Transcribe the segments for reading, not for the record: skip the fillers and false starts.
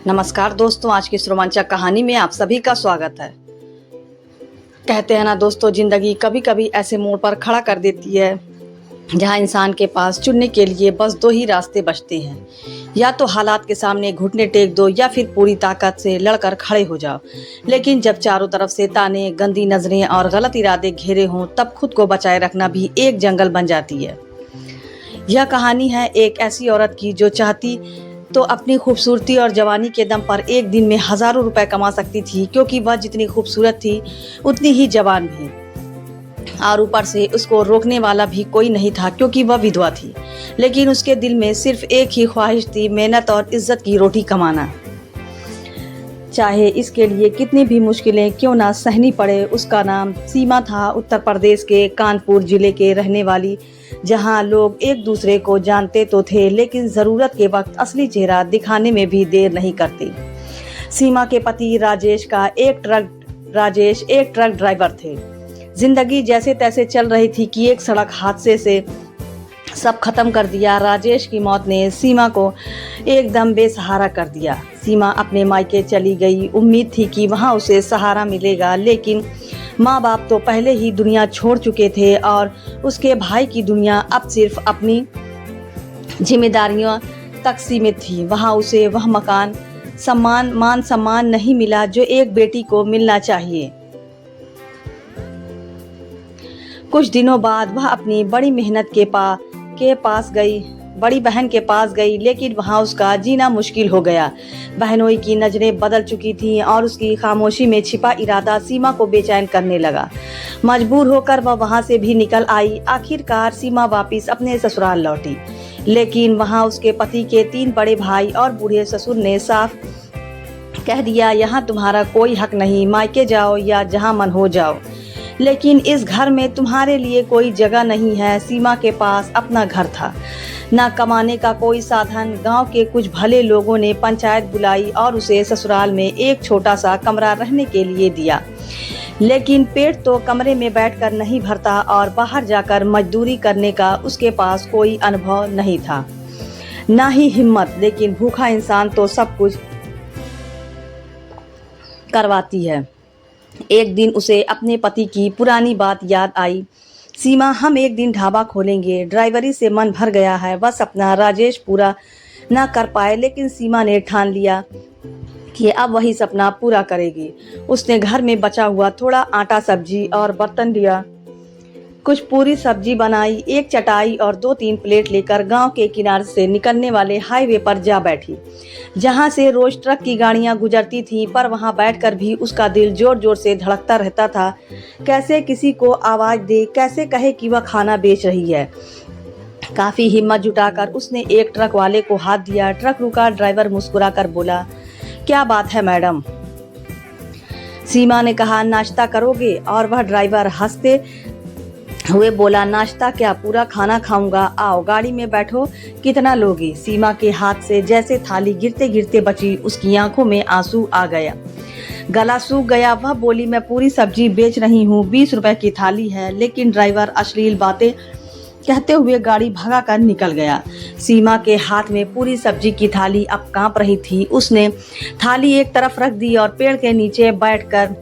नमस्कार दोस्तों, आज की इस रोमांचक कहानी में आप सभी का स्वागत है। कहते हैं ना दोस्तों, जिंदगी कभी कभी ऐसे मोड़ पर खड़ा कर देती है जहां इंसान के पास चुनने के लिए बस दो ही रास्ते बचते हैं। या तो हालात के सामने घुटने टेक दो या फिर पूरी ताकत से लड़कर खड़े हो जाओ। लेकिन जब चारों तरफ से ताने, गंदी नजरें और गलत इरादे घेरे हों, तब खुद को बचाए रखना भी एक जंगल बन जाती है। यह कहानी है एक ऐसी औरत की जो चाहती तो अपनी खूबसूरती और जवानी के दम पर एक दिन में हजारों रुपए कमा सकती थी, क्योंकि वह जितनी खूबसूरत थी उतनी ही जवान भी, और ऊपर से उसको रोकने वाला भी कोई नहीं था क्योंकि वह विधवा थी। लेकिन उसके दिल में सिर्फ एक ही ख्वाहिश थी, मेहनत और इज्जत की रोटी कमाना। चाहे इसके लिए कितनी भी मुश्किलें क्यों ना सहनी पड़े। उसका नाम सीमा था। उत्तर प्रदेश के कानपुर जिले के रहने वाली, जहां लोग एक दूसरे को जानते तो थे, लेकिन ज़रूरत के वक्त असली चेहरा दिखाने में भी देर नहीं करते। सीमा के पति राजेश एक ट्रक ड्राइवर थे। जिंदगी जैसे तैसे चल रही थी कि एक सड़क हादसे से सब खत्म कर दिया। राजेश की मौत ने सीमा को एकदम बेसहारा कर दिया। सीमा अपने मायके चली गई। उम्मीद थी कि वहां उसे सहारा मिलेगा, लेकिन माँ बाप तो पहले ही दुनिया छोड़ चुके थे और उसके भाई की दुनिया अब सिर्फ अपनी जिम्मेदारियों तक सीमित थी। वहां उसे वह मकान, मान सम्मान नहीं मिला जो एक बेटी को मिलना चाहिए। कुछ दिनों बाद वह अपनी बड़ी बहन के पास गई, लेकिन वहां उसका जीना मुश्किल हो गया। बहनोई की नजरें बदल चुकी थीं और उसकी खामोशी में छिपा इरादा सीमा को बेचैन करने लगा। मजबूर होकर वह वहां से भी निकल आई। आखिरकार सीमा वापस अपने ससुराल लौटी, लेकिन वहां उसके पति के 3 बड़े भाई और बूढ़े ससुर ने साफ कह दिया, यहाँ तुम्हारा कोई हक नहीं, मायके जाओ या जहाँ मन हो जाओ, लेकिन इस घर में तुम्हारे लिए कोई जगह नहीं है। सीमा के पास अपना घर था, ना कमाने का कोई साधन। गांव के कुछ भले लोगों ने पंचायत बुलाई और उसे ससुराल में एक छोटा सा कमरा रहने के लिए दिया, लेकिन पेट तो कमरे में बैठकर नहीं भरता और बाहर जाकर मजदूरी करने का उसके पास कोई अनुभव नहीं था, ना ही हिम्मत। लेकिन भूखा इंसान तो सब कुछ करवाती है। एक दिन उसे अपने पति की पुरानी बात याद आई। सीमा, हम एक दिन ढाबा खोलेंगे। ड्राइवरी से मन भर गया है, बस अपना राजेश पूरा ना कर पाए, लेकिन सीमा ने ठान लिया कि अब वही सपना पूरा करेगी। उसने घर में बचा हुआ थोड़ा आटा, सब्जी और बर्तन लिया, कुछ पूरी सब्जी बनाई, एक चटाई और 2-3 प्लेट लेकर गांव के किनारे से निकलने वाले हाईवे पर जा बैठी, जहां से रोज ट्रक की गाड़ियां गुजरती थीं। पर वहां बैठकर भी उसका दिल जोर जोर से धड़कता रहता था। कैसे किसी को आवाज दे, कैसे कहे कि वह खाना बेच रही है। काफी हिम्मत जुटाकर उसने एक ट्रक वाले को हाथ दिया। ट्रक रुका। ड्राइवर मुस्कुराकर बोला, क्या बात है मैडम? सीमा ने कहा, नाश्ता करोगे? और वह ड्राइवर हंसते हुए बोला, नाश्ता क्या, पूरा खाना खाऊंगा, आओ गाड़ी में बैठो। कितना लोगी? सीमा के हाथ से जैसे थाली गिरते गिरते बची। उसकी आंखों में आंसू आ गया, गला सूख गया। वह बोली, मैं पूरी सब्जी बेच रही हूँ, 20 रुपए की थाली है। लेकिन ड्राइवर अश्लील बातें कहते हुए गाड़ी भगा कर निकल गया। सीमा के हाथ में पूरी सब्जी की थाली अब कांप रही थी। उसने थाली एक तरफ रख दी और पेड़ के नीचे बैठकर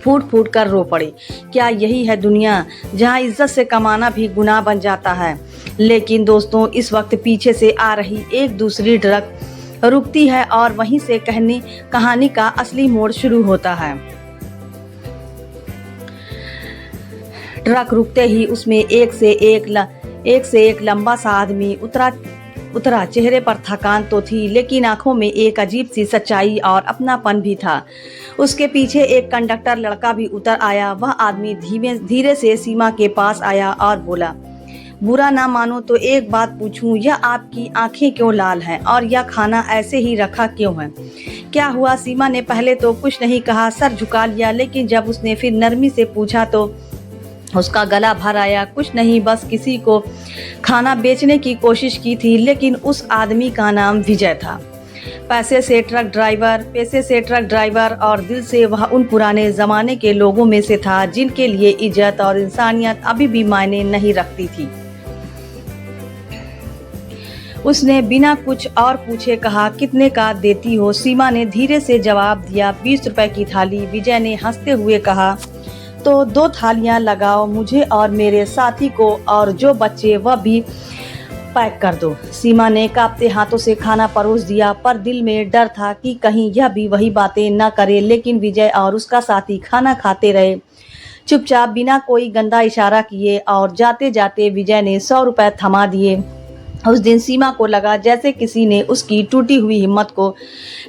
फूट फूट कर रो पड़ी। क्या यही है दुनिया, जहां इज्जत से कमाना भी गुनाह बन जाता है? लेकिन दोस्तों, इस वक्त पीछे से आ रही एक दूसरी ट्रक रुकती है और वहीं से कहानी का असली मोड़ शुरू होता है। ट्रक रुकते ही उसमें एक से एक लंबा सा आदमी उतरा। चेहरे पर थकान तो थी, लेकिन आंखों में एक अजीब सी सच्चाई और अपनापन भी था। उसके पीछे एक कंडक्टर लड़का भी उतर आया। वह आदमी धीरे से सीमा के पास आया और बोला, बुरा ना मानो तो एक बात पूछूं, यह आपकी आंखें क्यों लाल हैं और यह खाना ऐसे ही रखा क्यों है? क्या हुआ? सीमा ने पहले तो कुछ नहीं कहा, सर झुका लिया, लेकिन जब उसने फिर नरमी से पूछा तो उसका गला भर आया। कुछ नहीं, बस किसी को खाना बेचने की कोशिश की थी। लेकिन उस आदमी का नाम विजय था। पैसे से ट्रक ड्राइवर और दिल से वह उन पुराने ज़माने के लोगों में से था जिनके लिए इज्जत और इंसानियत अभी भी मायने नहीं रखती थी। उसने बिना कुछ और पूछे कहा, कितने का देती हो? सीमा ने धीरे से जवाब दिया, 20 रुपए की थाली। विजय ने हंसते हुए कहा, तो 2 थालियां लगाओ, मुझे और मेरे साथी को, और जो बच्चे वह भी पैक कर दो। सीमा ने कांपते हाथों से खाना परोस दिया, पर दिल में डर था कि कहीं यह भी वही बातें न करे। लेकिन विजय और उसका साथी खाना खाते रहे, चुपचाप, बिना कोई गंदा इशारा किए। और जाते जाते विजय ने 100 रुपए थमा दिए। उस दिन सीमा को लगा जैसे किसी ने उसकी टूटी हुई हिम्मत को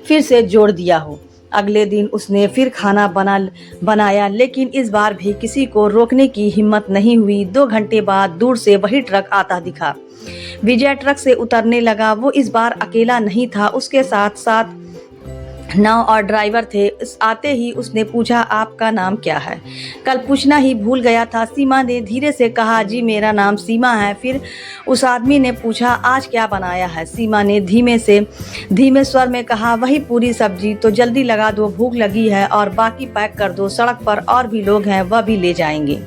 फिर से जोड़ दिया हो। अगले दिन उसने फिर खाना बनाया, लेकिन इस बार भी किसी को रोकने की हिम्मत नहीं हुई। 2 घंटे बाद दूर से वही ट्रक आता दिखा। विजय ट्रक से उतरने लगा। वो इस बार अकेला नहीं था, उसके साथ साथ 9 और ड्राइवर थे। आते ही उसने पूछा, आपका नाम क्या है? कल पूछना ही भूल गया था। सीमा ने धीरे से कहा, जी मेरा नाम सीमा है। फिर उस आदमी ने पूछा, आज क्या बनाया है? सीमा ने धीमे स्वर में कहा, वही पूरी सब्जी। तो जल्दी लगा दो, भूख लगी है, और बाकी पैक कर दो, सड़क पर और भी लोग हैं, वह भी ले जाएंगे।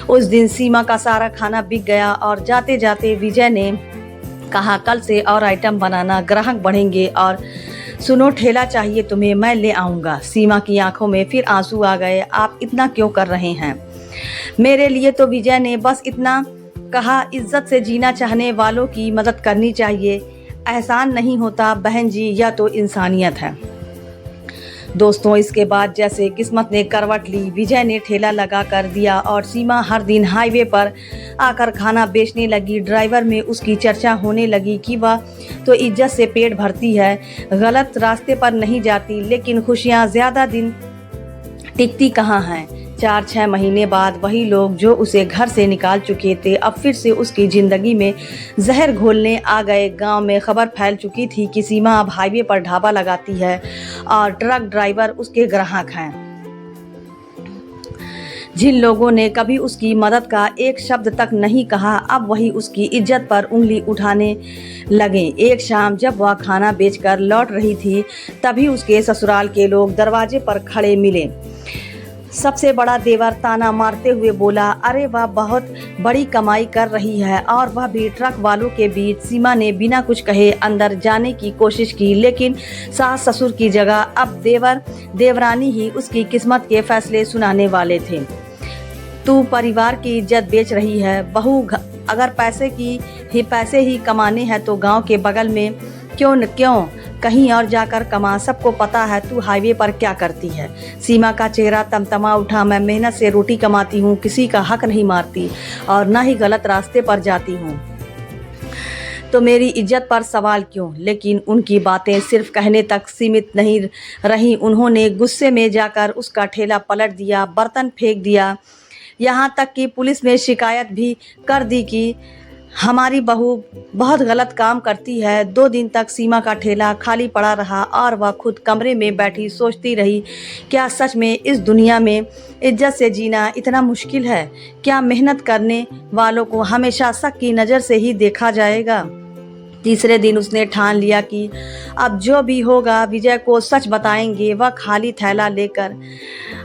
उस दिन सीमा का सारा खाना बिक गया। और जाते जाते विजय ने कहा, कल से और आइटम बनाना, ग्राहक बढ़ेंगे। और सुनो, ठेला चाहिए तुम्हें, मैं ले आऊँगा। सीमा की आंखों में फिर आंसू आ गए। आप इतना क्यों कर रहे हैं मेरे लिए? तो विजय ने बस इतना कहा, इज्जत से जीना चाहने वालों की मदद करनी चाहिए, एहसान नहीं होता बहन जी, यह तो इंसानियत है। दोस्तों, इसके बाद जैसे किस्मत ने करवट ली, विजय ने ठेला लगा कर दिया और सीमा हर दिन हाईवे पर आकर खाना बेचने लगी। ड्राइवर में उसकी चर्चा होने लगी कि वह तो इज्जत से पेट भरती है, गलत रास्ते पर नहीं जाती। लेकिन खुशियाँ ज़्यादा दिन टिकती कहाँ हैं। 4-6 महीने बाद वही लोग जो उसे घर से निकाल चुके थे, अब फिर से उसकी ज़िंदगी में जहर घोलने आ गए। गांव में खबर फैल चुकी थी कि सीमा अब हाईवे पर ढाबा लगाती है और ट्रक ड्राइवर उसके ग्राहक हैं। जिन लोगों ने कभी उसकी मदद का एक शब्द तक नहीं कहा, अब वही उसकी इज्जत पर उंगली उठाने लगे। एक शाम जब वह खाना बेचकर लौट रही थी, तभी उसके ससुराल के लोग दरवाजे पर खड़े मिले। सबसे बड़ा देवर ताना मारते हुए बोला, अरे वह बहुत बड़ी कमाई कर रही है, और वह भी ट्रक वालों के बीच। सीमा ने बिना कुछ कहे अंदर जाने की कोशिश की, लेकिन सास ससुर की जगह अब देवर देवरानी ही उसकी किस्मत के फैसले सुनाने वाले थे। तू परिवार की इज्जत बेच रही है बहू, अगर पैसे ही कमाने हैं तो गांव के बगल में क्यों कहीं और जाकर कमा, सबको पता है तू हाईवे पर क्या करती है। सीमा का चेहरा तमतमा उठा, मैं मेहनत से रोटी कमाती हूँ, किसी का हक नहीं मारती और ना ही गलत रास्ते पर जाती हूँ, तो मेरी इज्जत पर सवाल क्यों? लेकिन उनकी बातें सिर्फ कहने तक सीमित नहीं रहीं। उन्होंने गुस्से में जाकर उसका ठेला पलट दिया, बर्तन फेंक दिया, यहाँ तक कि पुलिस में शिकायत भी कर दी कि हमारी बहू बहुत गलत काम करती है। 2 दिन तक सीमा का ठेला खाली पड़ा रहा और वह खुद कमरे में बैठी सोचती रही, क्या सच में इस दुनिया में इज्जत से जीना इतना मुश्किल है? क्या मेहनत करने वालों को हमेशा शक की नज़र से ही देखा जाएगा? तीसरे दिन उसने ठान लिया कि अब जो भी होगा विजय को सच बताएंगे। वह खाली थैला लेकर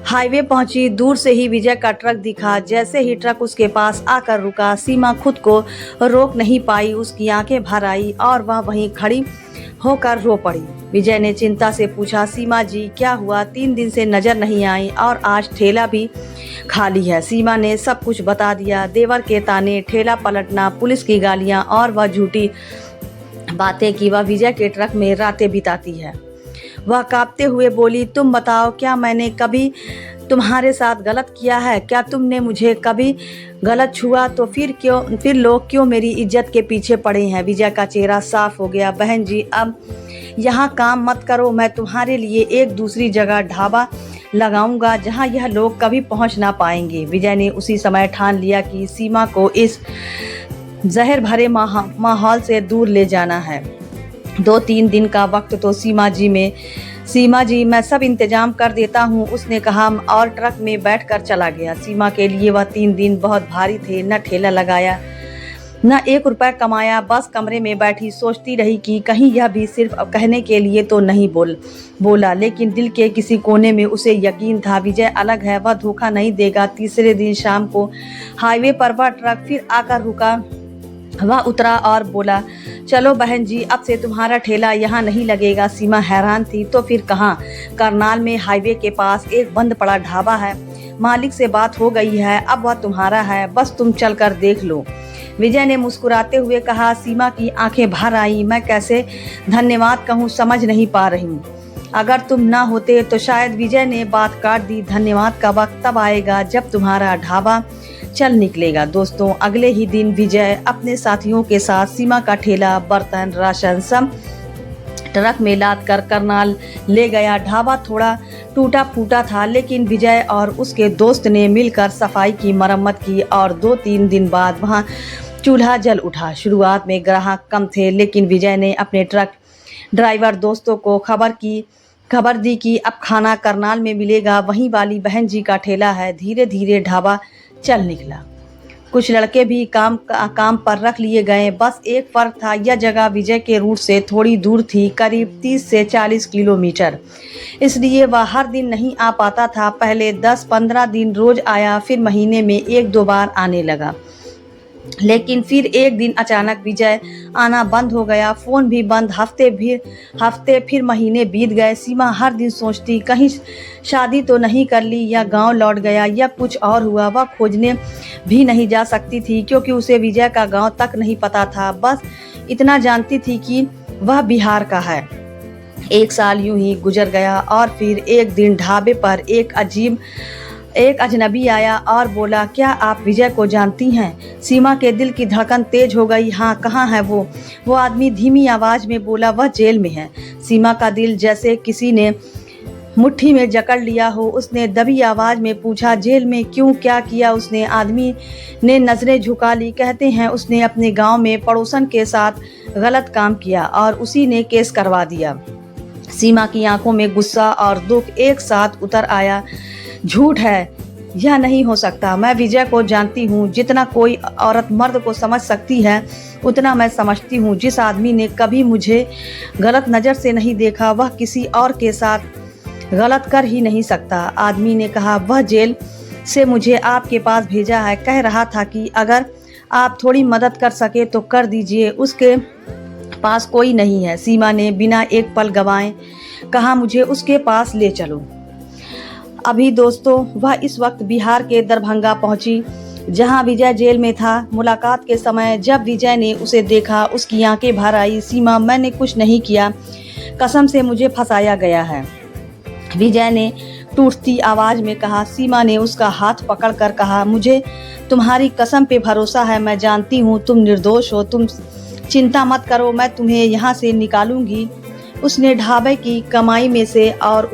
हाईवे पहुंची। दूर से ही विजय का ट्रक दिखा। जैसे ही ट्रक उसके पास आकर रुका, सीमा खुद को रोक नहीं पाई, उसकी आंखें भर आई और वह वहीं खड़ी होकर रो पड़ी। विजय ने चिंता से पूछा, सीमा जी क्या हुआ? 3 दिन से नजर नहीं आई और आज ठेला भी खाली है। सीमा ने सब कुछ बता दिया, देवर के ताने, ठेला पलटना, पुलिस की गालियां और वह झूठी बातें कि वह विजय के ट्रक में रातें बिताती है। वह कांपते हुए बोली, तुम बताओ, क्या मैंने कभी तुम्हारे साथ गलत किया है? क्या तुमने मुझे कभी गलत छुआ? तो फिर लोग क्यों मेरी इज्जत के पीछे पड़े हैं? विजय का चेहरा साफ हो गया। बहन जी अब यहाँ काम मत करो, मैं तुम्हारे लिए एक दूसरी जगह ढाबा लगाऊंगा जहाँ यह लोग कभी पहुँच ना पाएंगे। विजय ने उसी समय ठान लिया कि सीमा को इस जहर भरे माहौल से दूर ले जाना है। 2-3 दिन का वक्त तो सीमा जी मैं सब इंतजाम कर देता हूँ, उसने कहा और ट्रक में बैठकर चला गया। सीमा के लिए वह 3 दिन बहुत भारी थे। न ठेला लगाया, न 1 रुपया कमाया, बस कमरे में बैठी सोचती रही कि कहीं यह भी सिर्फ कहने के लिए तो नहीं बोला। लेकिन दिल के किसी कोने में उसे यकीन था, विजय अलग है, वह धोखा नहीं देगा। तीसरे दिन शाम को हाईवे पर वह ट्रक फिर आकर रुका। वह उतरा और बोला, चलो बहन जी, अब से तुम्हारा ठेला यहाँ नहीं लगेगा। सीमा हैरान थी, तो फिर कहाँ? करनाल में हाईवे के पास एक बंद पड़ा ढाबा है, मालिक से बात हो गई है, अब वह तुम्हारा है, बस तुम चलकर देख लो। विजय ने मुस्कुराते हुए कहा। सीमा की आंखें भर आई। मैं कैसे धन्यवाद कहूँ समझ नहीं पा रही हूँ। अगर तुम ना होते तो शायद। विजय ने बात काट दी। धन्यवाद का वक्त तब आएगा जब तुम्हारा ढाबा चल निकलेगा। दोस्तों, अगले ही दिन विजय अपने साथियों के साथ सीमा का ठेला, बर्तन, राशन सब ट्रक में लाद कर करनाल ले गया। ढाबा थोड़ा टूटा फूटा था, लेकिन विजय और उसके दोस्त ने मिलकर सफाई की, मरम्मत की और 2-3 दिन बाद वहां चूल्हा जल उठा। शुरुआत में ग्राहक कम थे, लेकिन विजय ने अपने ट्रक ड्राइवर दोस्तों को खबर दी कि अब खाना करनाल में मिलेगा, वहीं वाली बहन जी का ठेला है। धीरे धीरे ढाबा चल निकला। कुछ लड़के भी काम पर रख लिए गए। बस एक फर्क था, यह जगह विजय के रूट से थोड़ी दूर थी, करीब 30 से 40 किलोमीटर। इसलिए वह हर दिन नहीं आ पाता था। पहले 10-15 दिन रोज आया, फिर महीने में 1-2 बार आने लगा। लेकिन फिर एक दिन अचानक विजय आना बंद हो गया, फोन भी बंद। हफ्ते फिर महीने बीत गए। सीमा हर दिन सोचती, कहीं शादी तो नहीं कर ली, या गांव लौट गया, या कुछ और हुआ। वह खोजने भी नहीं जा सकती थी, क्योंकि उसे विजय का गांव तक नहीं पता था। बस इतना जानती थी कि वह बिहार का है। 1 साल यूं ही गुजर गया और फिर एक दिन ढाबे पर एक अजनबी आया और बोला, क्या आप विजय को जानती हैं? सीमा के दिल की धड़कन तेज हो गई। हाँ, कहाँ है वो? वो आदमी धीमी आवाज में बोला, वह जेल में है। सीमा का दिल जैसे किसी ने मुट्ठी में जकड़ लिया हो। उसने दबी आवाज में पूछा, जेल में क्यों? क्या किया उसने? आदमी ने नजरें झुका ली। कहते हैं उसने अपने गांव में पड़ोसन के साथ गलत काम किया और उसी ने केस करवा दिया। सीमा की आंखों में गुस्सा और दुख एक साथ उतर आया। झूठ है, यह नहीं हो सकता। मैं विजय को जानती हूँ। जितना कोई औरत मर्द को समझ सकती है, उतना मैं समझती हूँ। जिस आदमी ने कभी मुझे गलत नज़र से नहीं देखा, वह किसी और के साथ गलत कर ही नहीं सकता। आदमी ने कहा, वह जेल से मुझे आपके पास भेजा है। कह रहा था कि अगर आप थोड़ी मदद कर सके तो कर दीजिए, उसके पास कोई नहीं है। सीमा ने बिना एक पल गंवाए कहा, मुझे उसके पास ले चलो। अभी दोस्तों, वह इस वक्त बिहार के दरभंगा पहुंची, जहां विजय जेल में था। मुलाकात के समय जब विजय ने उसे देखा, उसकी आंखें भर आई। सीमा, मैंने कुछ नहीं किया, कसम से मुझे फंसाया गया है, विजय ने टूटती आवाज में कहा। सीमा ने उसका हाथ पकड़कर कहा, मुझे तुम्हारी कसम पे भरोसा है। मैं जानती हूँ तुम निर्दोष हो। तुम चिंता मत करो, मैं तुम्हें यहाँ से निकालूंगी। उसने ढाबे की कमाई में से और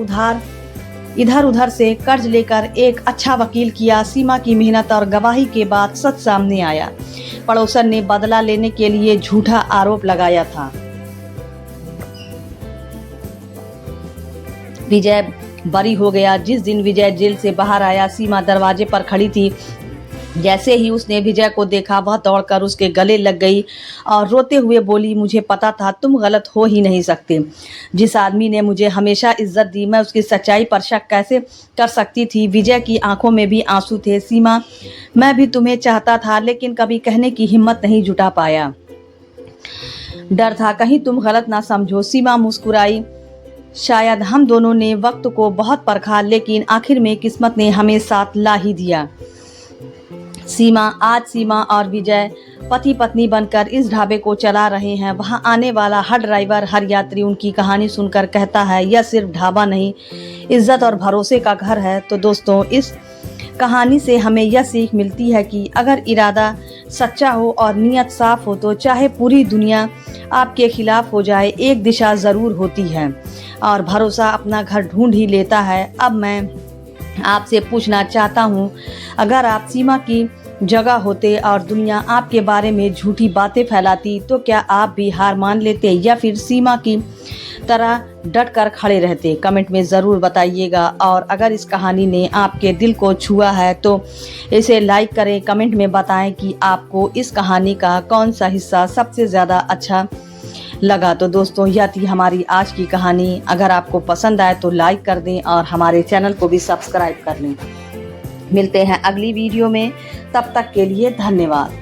इधर उधर से कर्ज लेकर एक अच्छा वकील किया। सीमा की मेहनत और गवाही के बाद सच सामने आया। पड़ोसन ने बदला लेने के लिए झूठा आरोप लगाया था। विजय बरी हो गया। जिस दिन विजय जेल से बाहर आया, सीमा दरवाजे पर खड़ी थी। जैसे ही उसने विजय को देखा, वह दौड़कर उसके गले लग गई और रोते हुए बोली, मुझे पता था तुम गलत हो ही नहीं सकते। जिस आदमी ने मुझे हमेशा इज्जत दी, मैं उसकी सच्चाई पर शक कैसे कर सकती थी? विजय की आंखों में भी आंसू थे। सीमा, मैं भी तुम्हें चाहता था, लेकिन कभी कहने की हिम्मत नहीं जुटा पाया। डर था कहीं तुम गलत ना समझो। सीमा मुस्कुराई। शायद हम दोनों ने वक्त को बहुत परखा, लेकिन आखिर में किस्मत ने हमें साथ ला ही दिया। आज सीमा और विजय पति पत्नी बनकर इस ढाबे को चला रहे हैं। वहां आने वाला हर ड्राइवर, हर यात्री उनकी कहानी सुनकर कहता है, यह सिर्फ ढाबा नहीं, इज्जत और भरोसे का घर है। तो दोस्तों, इस कहानी से हमें यह सीख मिलती है कि अगर इरादा सच्चा हो और नीयत साफ हो, तो चाहे पूरी दुनिया आपके खिलाफ हो जाए, एक दिशा ज़रूर होती है और भरोसा अपना घर ढूंढ ही लेता है। अब मैं आपसे पूछना चाहता हूँ, अगर आप सीमा की जगह होते और दुनिया आपके बारे में झूठी बातें फैलाती, तो क्या आप भी हार मान लेते या फिर सीमा की तरह डट कर खड़े रहते? कमेंट में ज़रूर बताइएगा। और अगर इस कहानी ने आपके दिल को छुआ है तो इसे लाइक करें। कमेंट में बताएं कि आपको इस कहानी का कौन सा हिस्सा सबसे ज़्यादा अच्छा लगा। तो दोस्तों, यह थी हमारी आज की कहानी। अगर आपको पसंद आए तो लाइक कर दें और हमारे चैनल को भी सब्सक्राइब कर लें। मिलते हैं अगली वीडियो में, तब तक के लिए धन्यवाद।